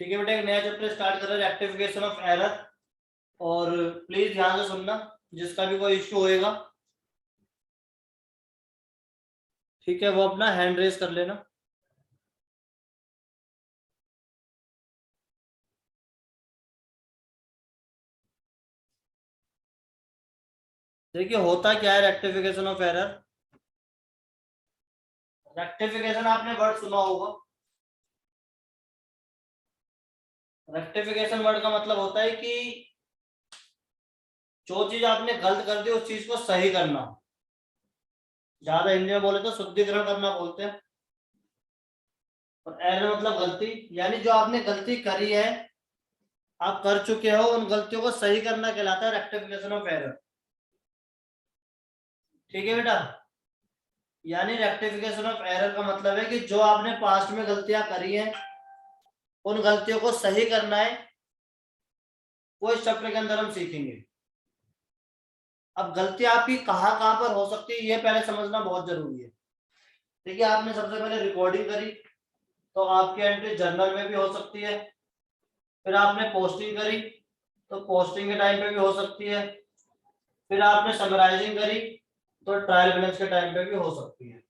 ठीक है बेटा, एक नया चैप्टर स्टार्ट कर रहे हैं, रेक्टिफिकेशन ऑफ एरर। और प्लीज ध्यान से सुनना, जिसका भी कोई इश्यू होएगा ठीक है वो अपना हैंड रेज कर लेना। देखिए होता क्या है रेक्टिफिकेशन ऑफ एरर। रेक्टिफिकेशन आपने वर्ड सुना होगा। रेक्टिफिकेशन वर्ड का मतलब होता है कि जो चीज आपने गलत कर दी उस चीज को सही करना। ज्यादा हिंदी में बोले तो शुद्धिकरण करना बोलते हैं। और एरर मतलब गलती, यानी जो आपने गलती करी है, आप कर चुके हो, उन गलतियों को सही करना कहलाता है रेक्टिफिकेशन ऑफ एरर। ठीक है बेटा, यानी रेक्टिफिकेशन ऑफ एरर का मतलब है कि जो आपने पास्ट में गलतियां करी हैं उन गलतियों को सही करना है, वो इस चैप्टर के अंदर हम सीखेंगे। अब गलती आपकी कहाँ कहाँ पर हो सकती है ये पहले समझना बहुत जरूरी है। देखिए आपने सबसे पहले रिकॉर्डिंग करी तो आपकी एंट्री जर्नल में भी हो सकती है। फिर आपने पोस्टिंग करी तो पोस्टिंग के टाइम पे भी हो सकती है। फिर आपने समराइजिंग करी तो ट्रायल बैलेंस के टाइम पे भी हो सकती है।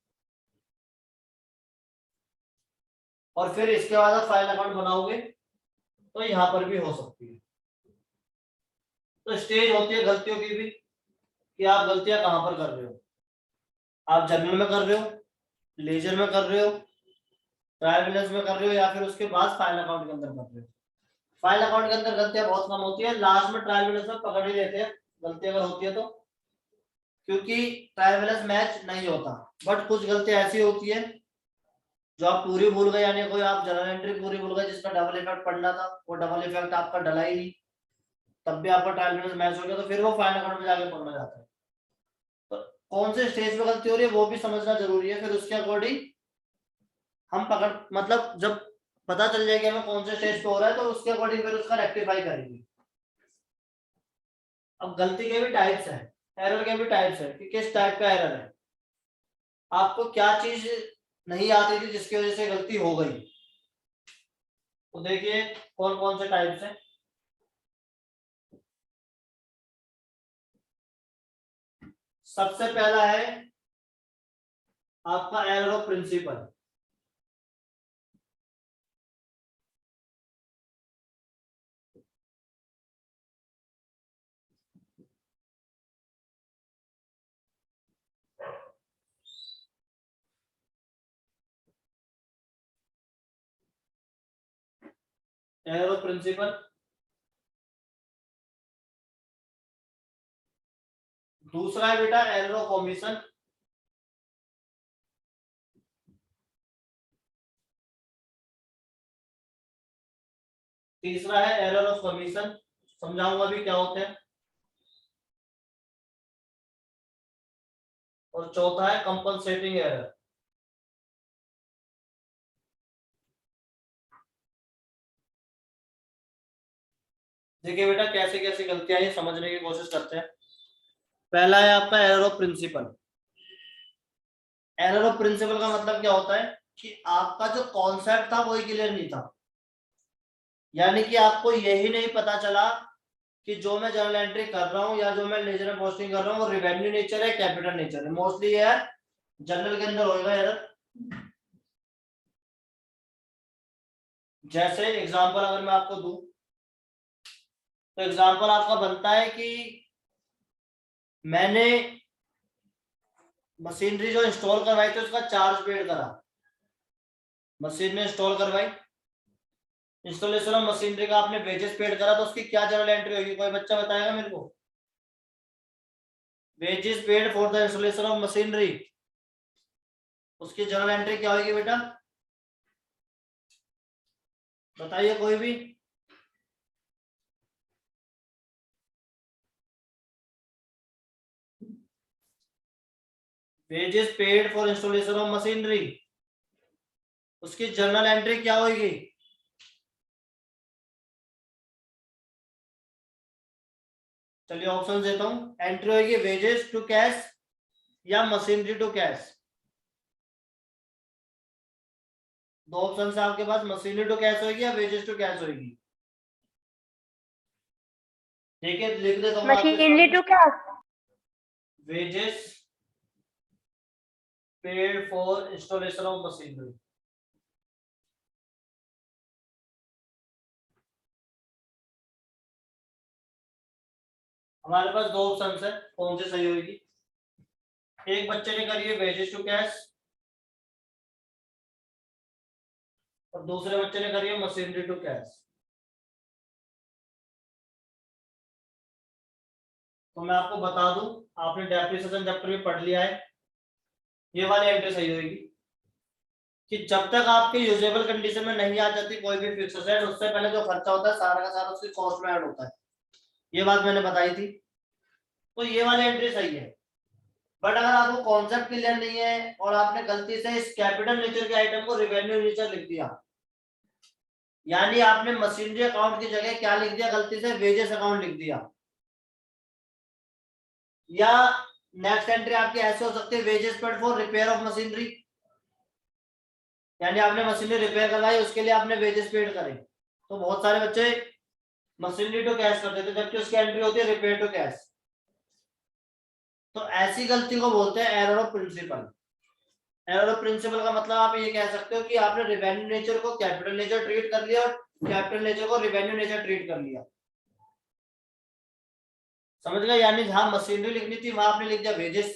और फिर इसके बाद आप फाइल अकाउंट बनाओगे तो यहाँ पर भी हो सकती है। तो स्टेज होती है गलतियों की भी, कि आप गलतियां कहां पर कर रहे हो। आप जर्नल में कर रहे हो, लेजर में कर रहे हो, ट्रायल बैलेंस में कर रहे हो, या फिर उसके बाद फाइल अकाउंट के अंदर कर रहे हो। फाइल अकाउंट के अंदर गलतियां बहुत कम होती है, लास्ट में ट्रायल बैलेंस में पकड़ ही लेते हैं गलती अगर होती है तो, क्योंकि ट्रायल बैलेंस मैच नहीं होता। बट कुछ गलतियां ऐसी होती है जो आप पूरी भूल गए, यानी कोई आप जर्नल एंट्री पूरी भूल गए जिसका डबल इफेक्ट पड़ना था, वो डबल इफेक्ट आपका डला ही नहीं, तब भी आपका ट्रायल बैलेंस मैच हो गया, तो फिर वो फाइल अकाउंट में जाके पकड़ा जाता है। तो कौन से स्टेज पे गलती हो रही है वो भी समझना जरूरी है, फिर उसके अकॉर्डिंग हम पकड़, मतलब जब पता चल जाएगा हमें कौन से स्टेज पे हो रहा है तो उसके अकॉर्डिंग फिर उसका रेक्टिफाई करेंगे। अब गलती के भी टाइप्स हैं, एरर के भी टाइप्स हैं कि किस टाइप का एरर है, आपको क्या चीज नहीं आती थी जिसकी वजह से गलती हो गई। तो देखिए कौन कौन से टाइप्स हैं। सबसे पहला है आपका error of principle. Error of principle. दूसरा है बेटा एरर ऑफ ओमिशन। तीसरा है एरर ऑफ कमीशन, समझाऊंगा अभी क्या होते हैं। और चौथा है कंपनसेटिंग एरर। देखिए बेटा कैसे कैसे गलतियां ये समझने की कोशिश करते हैं। पहला है आपका error of principle. Error of principle का मतलब क्या होता है कि आपका जो कॉन्सेप्ट था वही क्लियर नहीं था, यानी कि आपको यही नहीं पता चला कि जो मैं जर्नल एंट्री कर रहा हूँ या जो मैं लेजर में पोस्टिंग कर रहा हूँ वो रिवेन्यू नेचर है कैपिटल नेचर है। मोस्टली यार जर्नल के अंदर होगा एरर। जैसे एग्जांपल अगर मैं आपको दूं तो एग्जांपल आपका बनता है कि मैंने मशीनरी जो इंस्टॉल करवाई थी उसका चार्ज पेड करा। मशीन ने इंस्टॉल करवाई, इंस्टॉलेशन ऑफ मशीनरी का आपने वेजेस पेड करा, तो उसकी क्या जर्नल एंट्री होगी, कोई बच्चा बताएगा मेरे को। Wages paid for the installation of machinery, उसकी जर्नल एंट्री क्या होगी बेटा, बताइए कोई भी। Wages paid for installation of machinery, उसकी जर्नल एंट्री क्या होगी। चलिए ऑप्शन देता हूं, एंट्री होगी वेजेस टू कैश या मशीनरी टू कैश। दो ऑप्शन से आपके पास मशीनरी टू कैश होगी या वेजेस टू कैश होगी। ठीक है, लिख देता हूँ आपके मशीनरी टू क्या? Wages paid for installation of machinery. हमारे पास दो ऑप्शन है, कौन सी सही होगी। एक बच्चे ने करी है वेजेस टू कैश और दूसरे बच्चे ने करी है मशीनरी टू कैश। तो मैं आपको बता दूं, आपने डेप्रिसिएशन चैप्टर में पढ़ लिया है, ये वाली एंट्री सही होगी कि जब तक आपके यूजेबल कंडीशन में नहीं आ जाती कोई भी फिक्स एसेट, उससे पहले जो खर्चा होता है सारा का सारा उसकी कॉस्ट में ऐड होता है। ये बात मैंने बताई थी, तो ये वाली एंट्री सही है। बट अगर आपको कॉन्सेप्ट क्लियर नहीं है और आपने गलती से इस कैपिटल नेचर के आइटम को रिवेन्यू नेचर लिख दिया, यानी आपने मशीनरी अकाउंट की जगह क्या लिख दिया, गलती से वेजेस अकाउंट लिख दिया, या नेक्स्ट एंट्री आपकी ऐसे हो सकती है wages paid for repair of machinery, यानी आपने मशीनरी रिपेयर करवाई उसके लिए आपने वेजेस पेड करे। तो बहुत सारे बच्चे मशीनरी टू कैश कर देते जबकि उसकी एंट्री होती है रिपेयर टू कैश। तो ऐसी गलती को बोलते हैं error of principle. Error of principle का मतलब आप ये कह सकते हो कि आपने रिवेन्यू नेचर को कैपिटल नेचर ट्रीट कर लिया और कैपिटल नेचर को रिवेन्यू नेचर ट्रीट कर लिया। समझ गए, यानी जहां मशीनरी लिखनी थी वहां आपने लिख दिया वेजेस,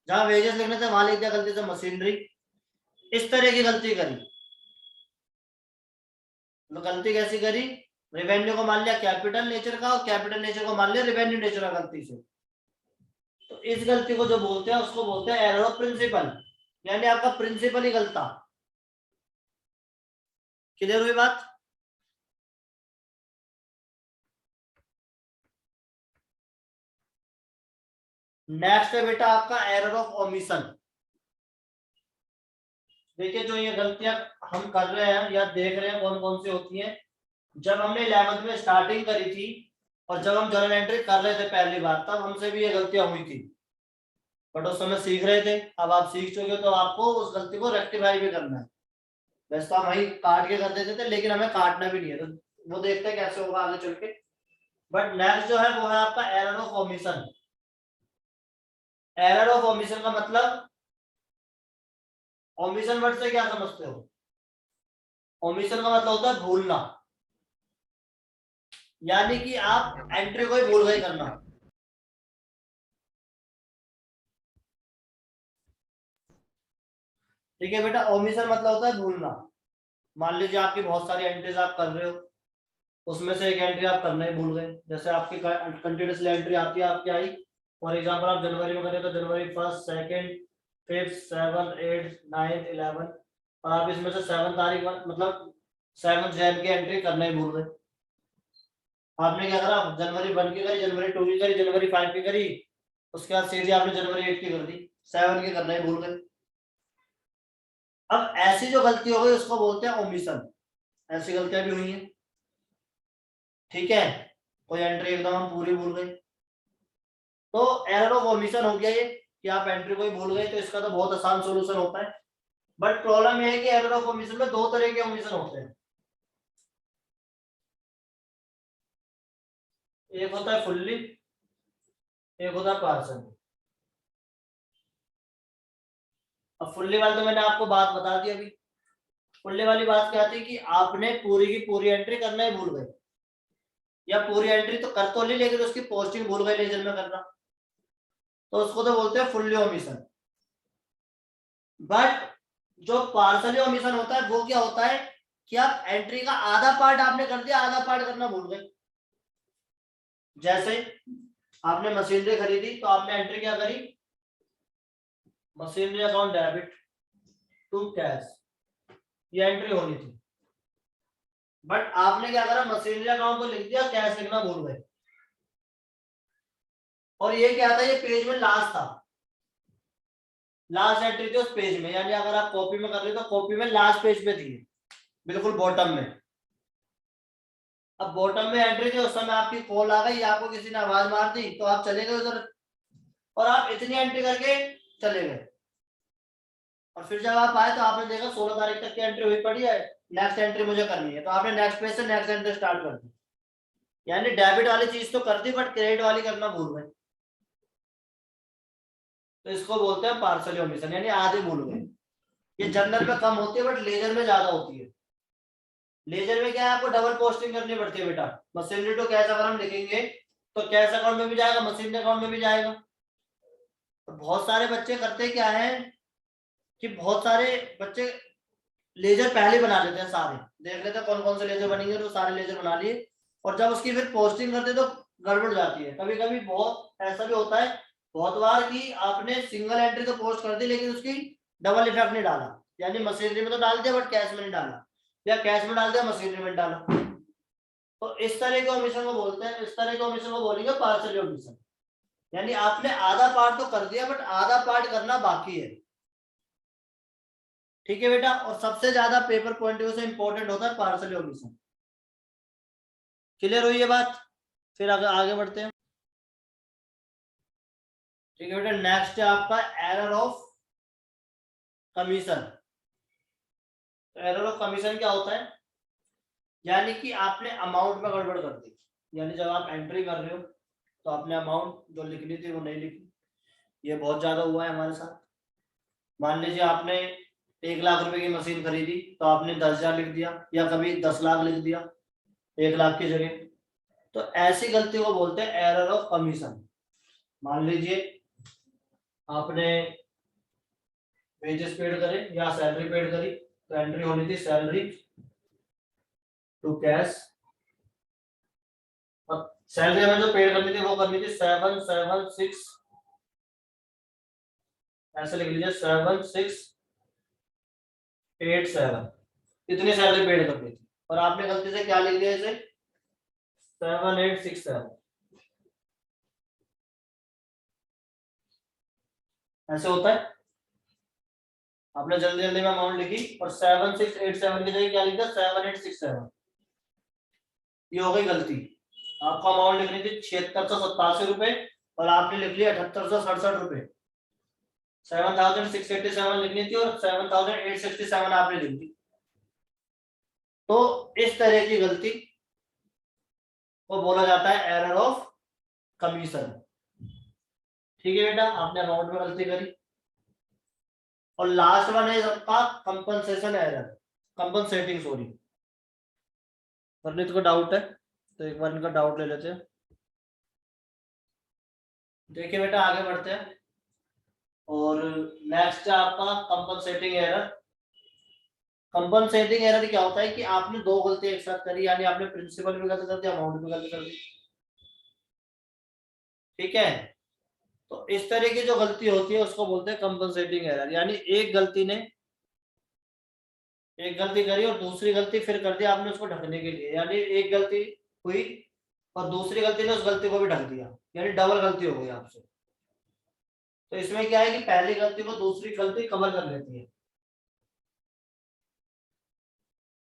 जहां वेजेस लिखने थे वहां लिख दिया गलती से मशीनरी। इस तरह की गलती करी। तो गलती कैसी करी, रेवेन्यू को मान लिया कैपिटल नेचर का और कैपिटल नेचर को मान लिया रेवेन्यू नेचर का गलती से। तो इस गलती को जो बोलते हैं उसको बोलते हैं एरर ऑफ प्रिंसिपल, यानी आपका प्रिंसिपल ही गलता। क्लियर हुई बात। नेक्स्ट है बेटा आपका एरर ऑफ ओमिशन। देखिए जो ये गलतियां हम कर रहे हैं या देख रहे हैं कौन कौन सी होती हैं, जब हमने 11th में स्टार्टिंग करी थी और जब हम जर्नल एंट्री कर रहे थे पहली बार, तब हमसे भी ये गलतियां हुई थी, बट उस समय सीख रहे थे। अब आप सीख चुके तो आपको उस गलती को रेक्टिफाई भी करना है। वैसे तो हम वही काट के कर देते थे लेकिन हमें काटना भी नहीं है, तो वो देखते हैं कैसे होगा आगे चल के। बट नेक्स्ट जो है वो है आपका error of omission. Error of omission का मतलब, ओमिशन वर्ड से क्या समझते हो, ओमिशन का मतलब होता है भूलना, यानी कि आप एंट्री को ही भूल गए करना। ठीक है बेटा, ओमिशन मतलब होता है भूलना। मान लीजिए आपकी बहुत सारी एंट्रीज आप कर रहे हो, उसमें से एक एंट्री आप करना ही भूल गए। जैसे आपकी कंटिन्यूसली एंट्री आती है, आपकी आई फॉर एग्जांपल आप जनवरी में करें तो जनवरी 1st 2nd 5th 7th 8th 9th 11th, और आप इसमें से 7 तारीख मतलब 7 जैन की एंट्री करना ही भूल गए। आपने क्या करा, जनवरी 1 की करी, जनवरी 2 की करी, जनवरी 5 की करी, उसके बाद सीधी आपने जनवरी 8 की कर दी, 7 की करना ही भूल गए। अब ऐसी जो गलती हो गई उसको बोलते हैं ओमिशन। ऐसी गलतियां भी हुई हैं, ठीक है, कोई एंट्री एकदम हम पूरी भूल गए, तो एरर ऑफ ओमिशन हो गया ये कि आप एंट्री को ही भूल गए। तो इसका तो बहुत आसान सॉल्यूशन होता है, बट प्रॉब्लम ये है कि एरर ऑफ ओमिशन में दो तरह के ओमिशन होते हैं। एक होता है फुल्ली, एक होता है पार्शली। अब फुल्ली वाली तो मैंने आपको बात बता दी अभी। फुल्ली वाली बात क्या थी कि आपने पूरी की पूरी एंट्री करना ही भूल गए, या पूरी एंट्री तो कर तो ली लेकिन उसकी पोस्टिंग भूल गए लेजर में करना, तो उसको तो बोलते हैं फुल्ली ओमिशन। बट जो पार्शली ओमिशन होता है वो क्या होता है कि आप एंट्री का आधा पार्ट आपने कर दिया, आधा पार्ट करना भूल गए। जैसे आपने मशीनरी खरीदी तो आपने एंट्री क्या करी, machinery account debit to cash, ये एंट्री होनी थी, बट आपने क्या करा, मशीनरी अकाउंट को लिख दिया, कैश लिखना भूल गए। और ये क्या था, ये पेज में लास्ट था, लास्ट एंट्री थी उस पेज में, यानी अगर आप कॉपी में कर रहे हो तो कॉपी में लास्ट पेज पे थी, बिल्कुल बॉटम में। अब बॉटम में एंट्री थी, उस समय आपकी कॉल आ गई, आपको किसी ने आवाज मार दी तो आप चले गए उधर, और आप इतनी एंट्री करके चले गए। और फिर जब आप आए तो आपने देखा 16 तारीख तक की एंट्री हुई पड़ी है, नेक्स्ट एंट्री मुझे करनी है, तो आपने नेक्स्ट पेज से नेक्स्ट एंट्री स्टार्ट कर दी। यानी डेबिट वाली चीज तो कर दी बट क्रेडिट वाली करना भूल गए, तो इसको बोलते हैं पार्सल ओमिशन, यानी आधे भूल गए। ये जनरल में कम होती है बट लेजर में ज्यादा होती है। लेजर में क्या है, आपको डबल पोस्टिंग करनी पड़ती है बेटा। मशीनरी टू कैश अगर हम लिखेंगे तो कैश अकाउंट में भी जाएगा, मशीनरी अकाउंट में भी जाएगा। तो बहुत सारे बच्चे करते क्या है कि बहुत सारे बच्चे लेजर पहले बना लेते हैं, सारे देख लेते हैं कौन कौन से लेजर बनेंगे, तो सारे लेजर बना लिए, और जब उसकी फिर पोस्टिंग करते तो गड़बड़ जाती है। कभी कभी बहुत ऐसा भी होता है, बहुत बार कि आपने सिंगल एंट्री तो पोस्ट कर दी लेकिन उसकी डबल इफेक्ट नहीं डाला, यानी मशीनरी में तो डाल दिया बट कैश में नहीं डाला, या कैश में डाल दिया मशीनरी में डाला। तो इस तरह के ओमिशन को बोलते हैं, इस तरह के ओमिशन को बोलेंगे पार्शियल ओमिशन। यानी आपने आधा पार्ट तो कर दिया बट आधा पार्ट करना बाकी है। ठीक है बेटा, और सबसे ज्यादा पेपर पॉइंट ऑफ व्यू से इंपॉर्टेंट होता है पार्शियल ओमिशन। क्लियर हुई ये बात? फिर आगे बढ़ते हैं। ठीक है बेटा, नेक्स्ट है आपका एरर ऑफ कमीशन। तो एरर ऑफ कमीशन क्या होता है, यानी कि आपने अमाउंट में गड़बड़ कर दी। यानी जब आप एंट्री कर रहे हो तो आपने अमाउंट जो लिखनी थी वो नहीं लिखी। ये बहुत ज्यादा हुआ है हमारे साथ। मान लीजिए आपने 1 लाख रुपए की मशीन खरीदी तो आपने 10,000 लिख दिया, या कभी 10 लाख लिख दिया 1 लाख की जगह। तो ऐसी गलती को बोलते हैं एरर ऑफ कमीशन। मान लीजिए आपने वेजेस पेड करे या सैलरी पेड करी, तो एंट्री होनी थी सैलरी टू कैश, और सैलरी हमें जो पेड करनी थी वो करनी थी 776, ऐसे लिख लीजिए 7687, इतनी सैलरी पेड करनी थी, और आपने गलती से क्या लिख दिया इसे 7867। ऐसे होता है, आपने जल्दी जल्दी में अमाउंट लिखी और 7687 की जगह क्या लिखा 7867, ये हो गई गलती। आपको अमाउंट लिखनी थी 7687 रुपए और आपने लिख लिया 7867 रुपए। 7687 लिखनी थी और 7867 आपने लिख दी। तो इस तरह की गलती को बोला जाता है एरर ऑफ कमीशन। ठीक है बेटा, आपने अमाउंट में गलती करी। और लास्ट वन है आपका कंपनसेशन एरर, कंपनसेटिंग सॉरी। वर्णित को डाउट है तो एक बार इनका डाउट ले लेते हैं। देखिए बेटा आगे बढ़ते हैं, और नेक्स्ट है आपका कंपनसेटिंग एरर। कंपनसेटिंग एरर क्या होता है कि आपने दो गलती एक साथ करी, यानी आपने प्रिंसिपल भी गलत कर दिया, अमाउंट भी गलत कर दी। ठीक है, तो इस तरह की जो गलती होती है उसको बोलते हैं कंपनसेटिंग एरर। यानी एक गलती करी और दूसरी गलती फिर कर दिया आपने उसको ढकने के लिए, यानी एक गलती हुई और दूसरी गलती ने उस गलती को भी ढक दिया, यानी डबल गलती हो गई आपसे। तो इसमें क्या है कि पहली गलती को दूसरी गलती कवर कर लेती है,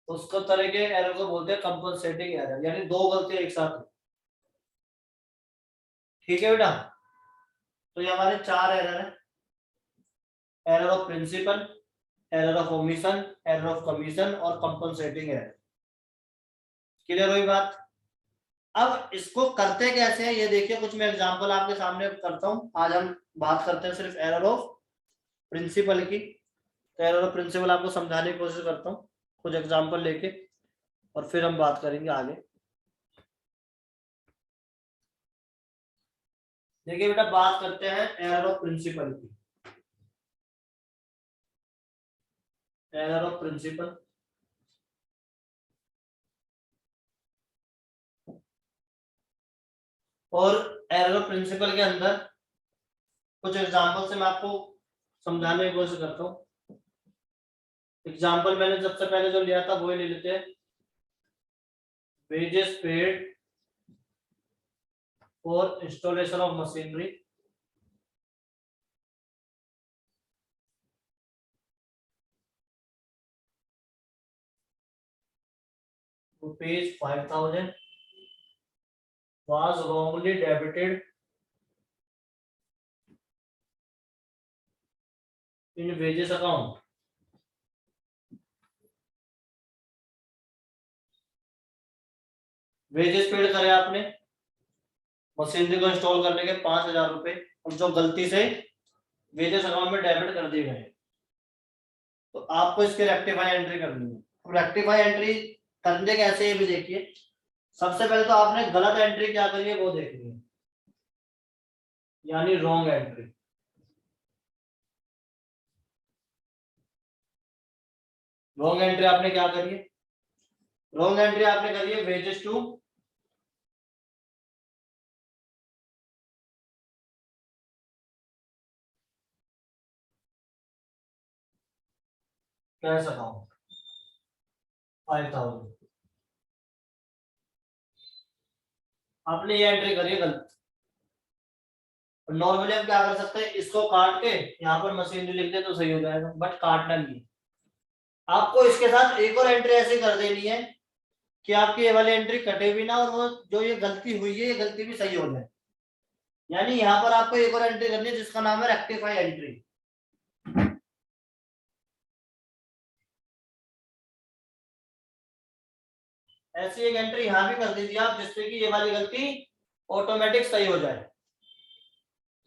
तो उसको तरह के एरर को बोलते हैं कंपनसेटिंग एरर, यानी दो गलतियां एक साथ। ठीक है बेटा, तो ये हमारे चार एरर है, error of principle, error of omission, error of commission और कंपनसेटिंग एरर। क्लियर हुई बात? अब इसको करते कैसे हैं ये देखिए, कुछ मैं एग्जांपल आपके सामने करता हूं। आज हम बात करते हैं सिर्फ एरर ऑफ प्रिंसिपल की। तो एरर ऑफ प्रिंसिपल आपको समझाने की कोशिश करता हूँ कुछ एग्जांपल लेके, और फिर हम बात करेंगे आगे। देखिए बेटा, बात करते हैं एरर ऑफ प्रिंसिपल की। एरर ऑफ प्रिंसिपल, और एरर ऑफ प्रिंसिपल के अंदर कुछ एग्जांपल से मैं आपको समझाने की कोशिश करता हूँ। एग्जांपल मैंने सबसे पहले जो लिया था वही ले लेते हैं। Wages paid for installation of machinery ₹5,000 was wrongly debited in wages account wages paid करे आपने मशीनरी को इंस्टॉल करने के 5,000 रुपए, और जो गलती से वेजेस अकाउंट में डेबिट कर दिए गए, तो आपको इसके रेक्टिफाई एंट्री करनी है। रेक्टिफाई एंट्री करने कैसे ये भी देखिए। सबसे पहले तो आपने गलत एंट्री क्या करी है वो देखनी है, यानी रॉन्ग एंट्री। रॉन्ग एंट्री आपने क्या करी है? रॉन्ग एंट्री आपने करी है वेजेस टू कैश अकाउंट 5,000, आपने ये एंट्री करी है गलत। नॉर्मली हम क्या कर सकते हैं, इसको काट के यहाँ पर मशीनरी लिख दे तो सही हो जाएगा, बट काटना नहीं है। आपको इसके साथ एक और एंट्री ऐसे कर देनी है कि आपकी ये वाली एंट्री कटे भी ना, और वो जो ये गलती हुई है ये गलती भी सही हो जाए। यानी यहाँ पर आपको एक और एंट्री करनी है जिसका नाम है रेक्टिफाई एंट्री। ऐसी एक एंट्री यहाँ भी कर दीजिए आप, जिससे कि ये वाली गलती ऑटोमेटिक सही हो जाए।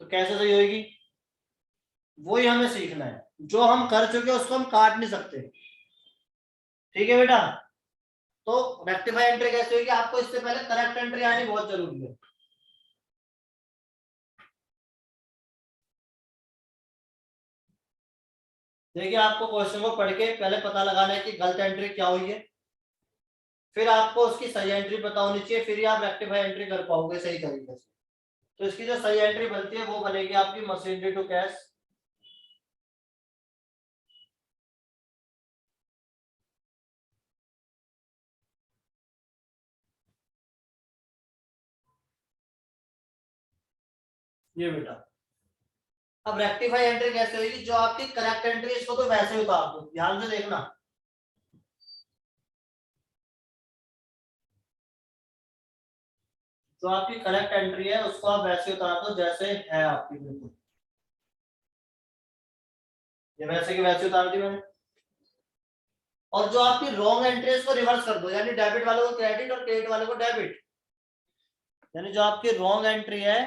तो कैसे सही होगी वही हमें सीखना है। जो हम कर चुके उसको हम काट नहीं सकते, ठीक है बेटा। तो रेक्टिफाई एंट्री कैसे होगी, आपको इससे पहले करेक्ट एंट्री आनी बहुत जरूरी है। देखिए आपको क्वेश्चन को पढ़ के पहले पता लगाना है कि गलत एंट्री क्या हुई है, फिर आपको उसकी सही एंट्री पता होनी चाहिए, फिर ही आप रेक्टिफाई एंट्री कर पाओगे सही तरीके से। तो इसकी जो सही एंट्री बनती है वो बनेगी आपकी मशीनरी टू कैश। ये बेटा, अब रेक्टिफाई एंट्री कैसे होगी, जो आपकी करेक्ट एंट्री इसको तो वैसे ही उतार दो, ध्यान से देखना। जो आपकी करेक्ट एंट्री है उसको आप वैसे उतार दो जैसे है आपकी, बिल्कुल ये वैसे की वैसे उतार दी मैंने। और जो आपकी रॉन्ग एंट्री है उसको रिवर्स कर दो, यानी डेबिट वाले को क्रेडिट और क्रेडिट वाले को डेबिट। यानी जो आपकी रॉन्ग एंट्री है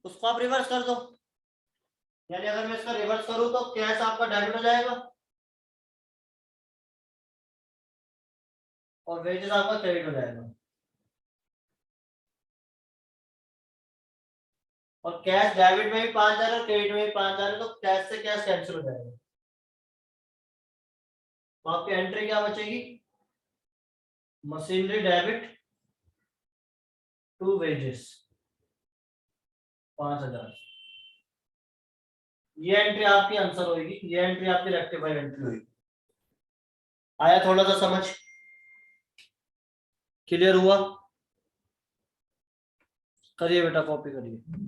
उसको आप रिवर्स कर दो। यानी अगर मैं इसका रिवर्स करूं तो कैश आपका डेबिट हो जाएगा और वेजेस आपका क्रेडिट हो जाएगा। और कैश डेबिट में भी 5,000 और क्रेडिट में भी 5,000 है, तो कैश से कैश कैंसिल हो जाएगा। तो आपकी एंट्री क्या बचेगी, मशीनरी डेबिट टू वेजेस 5,000। ये एंट्री आपकी आंसर होगी, ये एंट्री आपकी रेक्टिफाई एंट्री होगी। आया थोड़ा सा समझ, क्लियर हुआ? करिए बेटा, कॉपी करिए।